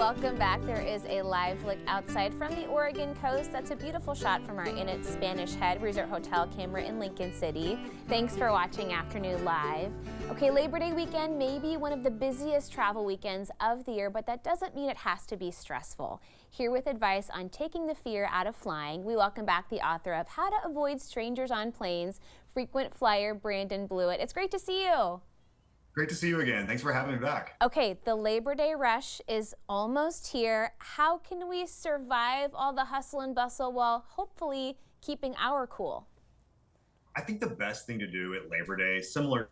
welcome back. There is a live look outside from the Oregon coast. That's a beautiful shot from our Inn at Spanish Head Resort Hotel camera in Lincoln City. Thanks for watching Afternoon Live. Okay, Labor Day weekend may be one of the busiest travel weekends of the year, but that doesn't mean it has to be stressful. Here with advice on taking the fear out of flying, we welcome back the author of How to Avoid Strangers on Planes, frequent flyer Brandon Blewett. It's great to see you. Great to see you again. Thanks for having me back. Okay, the Labor Day rush is almost here. How can we survive all the hustle and bustle while hopefully keeping our cool? I think the best thing to do at Labor Day, similar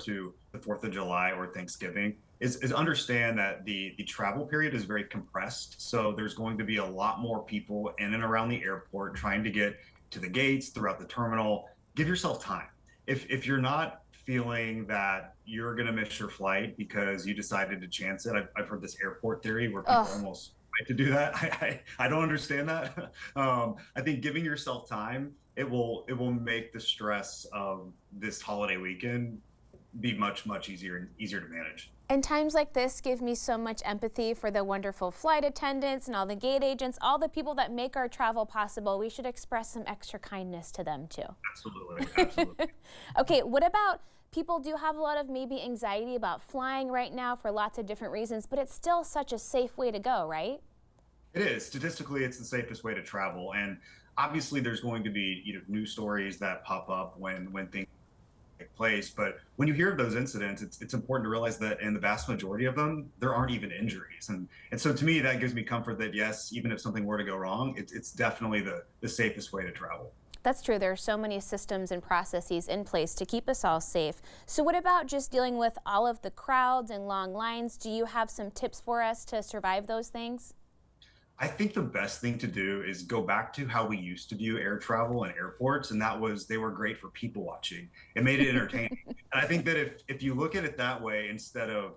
to the 4th of July or Thanksgiving, is understand that the travel period is very compressed. So there's going to be a lot more people in and around the airport trying to get to the gates, throughout the terminal. Give yourself time. If you're not feeling that you're going to miss your flight because you decided to chance it, I've heard this airport theory where people almost like to do that. I don't understand that. I think giving yourself time, it will make the stress of this holiday weekend be much easier to manage. And times like this give me so much empathy for the wonderful flight attendants and all the gate agents, all the people that make our travel possible. We should express some extra kindness to them too. Absolutely. Okay, what about people do have a lot of maybe anxiety about flying right now for lots of different reasons, but it's still such a safe way to go, right? It is. Statistically, it's the safest way to travel. And obviously there's going to be, news stories that pop up when things take place. But when you hear of those incidents, it's important to realize that in the vast majority of them, there aren't even injuries. And so to me, that gives me comfort that yes, even if something were to go wrong, it's definitely the safest way to travel. That's true. There are so many systems and processes in place to keep us all safe. So what about just dealing with all of the crowds and long lines? Do you have some tips for us to survive those things? I think the best thing to do is go back to how we used to view air travel and airports, and that was they were great for people watching. It made it entertaining. And I think that if you look at it that way, instead of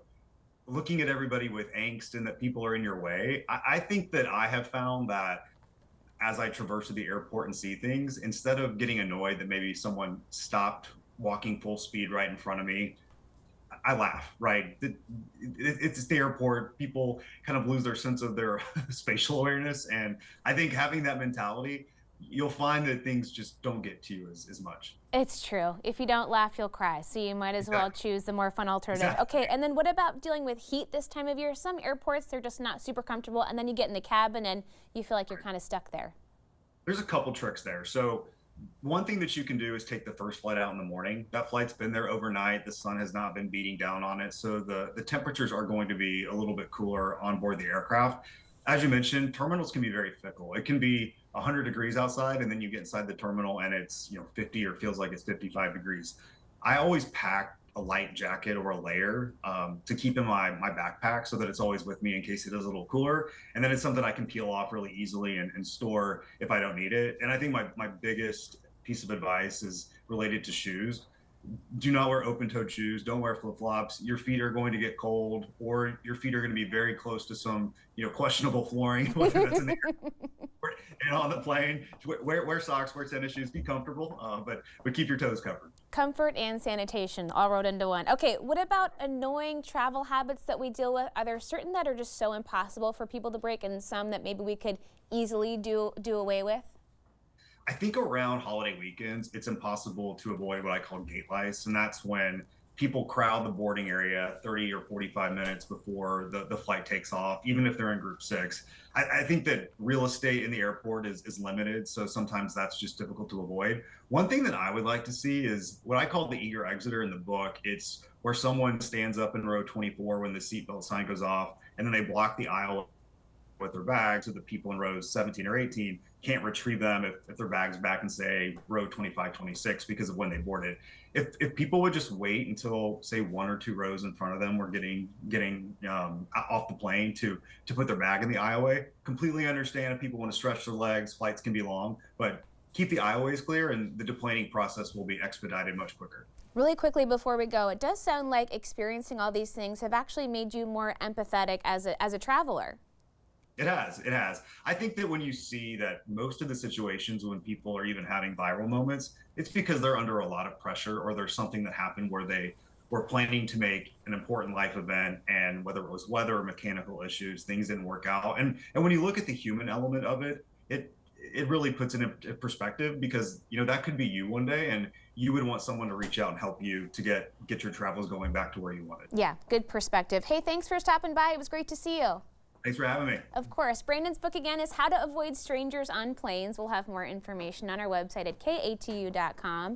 looking at everybody with angst and that people are in your way, I think that I have found that as I traverse to the airport and see things, instead of getting annoyed that maybe someone stopped walking full speed right in front of me, I laugh, right? It's the airport. People kind of lose their sense of their spatial awareness. And I think having that mentality, you'll find that things just don't get to you as much. It's true. If you don't laugh, you'll cry. So you might as well choose the more fun alternative. Exactly. Okay, and then what about dealing with heat this time of year? Some airports, they're just not super comfortable, and then you get in the cabin and you feel like you're kind of stuck there. There's a couple tricks there. So one thing that you can do is take the first flight out in the morning. That flight's been there overnight. The sun has not been beating down on it. So the temperatures are going to be a little bit cooler on board the aircraft. As you mentioned, terminals can be very fickle. It can be 100 degrees outside, and then you get inside the terminal and it's 50 or feels like it's 55 degrees. I always pack a light jacket or a layer to keep in my backpack so that it's always with me in case it is a little cooler. And then it's something I can peel off really easily and store if I don't need it. And I think my biggest piece of advice is related to shoes. Do not wear open-toed shoes. Don't wear flip-flops. Your feet are going to get cold, or your feet are going to be very close to some, questionable flooring, whether that's in the airport and on the plane. Wear socks, wear tennis shoes, be comfortable, but keep your toes covered. Comfort and sanitation all rolled into one. Okay, what about annoying travel habits that we deal with? Are there certain that are just so impossible for people to break, and some that maybe we could easily do away with? I think around holiday weekends, it's impossible to avoid what I call gate lice. And that's when people crowd the boarding area 30 or 45 minutes before the flight takes off, even if they're in group 6. I think that real estate in the airport is limited. So sometimes that's just difficult to avoid. One thing that I would like to see is what I call the eager exiter in the book. It's where someone stands up in row 24 when the seatbelt sign goes off, and then they block the aisle with their bags, so the people in rows 17 or 18 can't retrieve them if their bag's back in, say, row 25, 26 because of when they boarded. If people would just wait until, say, 1 or 2 rows in front of them were getting off the plane to put their bag in the aisleway. Completely understand if people want to stretch their legs, flights can be long, but keep the aisleways clear and the deplaning process will be expedited much quicker. Really quickly before we go, it does sound like experiencing all these things have actually made you more empathetic as a traveler. It has. I think that when you see that most of the situations when people are even having viral moments, it's because they're under a lot of pressure or there's something that happened where they were planning to make an important life event, and whether it was weather or mechanical issues, things didn't work out. And when you look at the human element of it, it really puts it in perspective, because that could be you one day, and you would want someone to reach out and help you to get your travels going back to where you wanted. Yeah, good perspective. Hey, thanks for stopping by. It was great to see you. Thanks for having me. Of course. Brandon's book again is How to Avoid Strangers on Planes. We'll have more information on our website at katu.com.